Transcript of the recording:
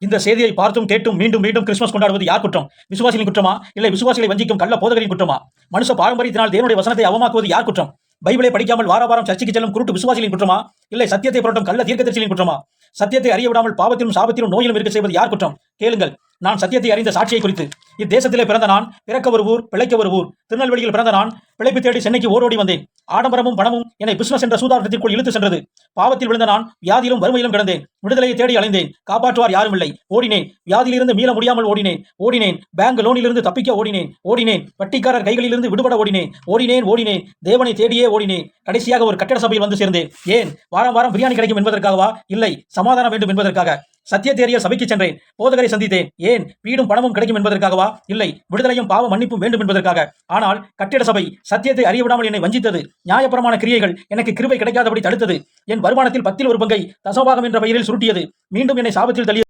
இந்த செய்தியை பார்த்தும் கேட்டும் மீண்டும் மீண்டும் கிறிஸ்துமஸ் கொண்டாடுவது யார் குற்றம்? விசுவாசிகளின் குற்றமா? இல்லை விசுவாசிகளை வஞ்சிக்கும் கள்ள போதகரின் குற்றமா? மனுஷ பாரம்பரியத்தினால் தேவனுடைய வசனத்தை அவமாக்குவது யார் குற்றம்? பைபிளை படிக்காமல் வாரம் சர்ச்சைக்கு செல்லும் குருட்டு விசுவாசிகளின் குற்றமா? இல்லை சத்தியத்தை புரட்டும் கள்ள தீர்க்கதரிசிகளின் குற்றமா? சத்தியத்தை அறிய விடாமல் பாவத்திலும் சாபத்திலும் நோயிலும் இருக்க செய்வது யார் குற்றம்? கேளுங்கள். நான் சத்தியத்தை அறிந்த சாட்சியை குறித்து. இத்தேசத்திலே பிறந்த நான் பிறக்க ஒரு ஊர் பிழைக்க ஒரு ஊர். திருநெல்வேலியில் பிறந்த நான் பிழைப்பு தேடி சென்னைக்கு ஓடோடி வந்தேன். ஆடம்பரமும் பணமும் என்னை பிசினஸ் என்ற சூதாட்டத்திற்குள் இழுத்து சென்றது. பாவத்தில் விழுந்த நான் வியாதியிலும் வறுமையிலும் கிடந்தேன். விடுதலையை தேடி அலைந்தேன். காப்பாற்றுவார் யாரும் இல்லை. ஓடினேன். வியாதியிலிருந்து மீள முடியாமல் ஓடினேன். பேங்க் லோனிலிருந்து தப்பிக்க ஓடினேன். வட்டிக்காரர் கைகளிலிருந்து விடுபட ஓடினேன். தேவனை தேடியே ஓடினேன். கடைசியாக ஒரு கட்டட சபையில் வந்து சேர்ந்தேன். ஏன்? வாரம் பிரியாணி கிடைக்கும் என்பதற்காகவா? இல்லை, சமாதானம் வேண்டும் என்பதற்காக. சத்தியத்தை அறிய சபைக்கு சென்றேன். போதகரை சந்தித்தேன். ஏன்? வீடும் பணமும் கிடைக்கும் என்பதற்காகவா? இல்லை, விடுதலையும் பாவ மன்னிப்பும் வேண்டும் என்பதற்காக. ஆனால் கட்டிட சபை சத்தியத்தை அறிய விடாமல் என்னை வஞ்சித்தது. நியாயப்பிரமாண கிரியைகள் எனக்கு கிருபை கிடைக்காதபடி தடுத்தது. என் வருமானத்தில் 10 1 பங்கை தசோபாகம் என்ற பெயரில் சுருட்டியது. மீண்டும் என்னை சாபத்தில் தள்ளியது.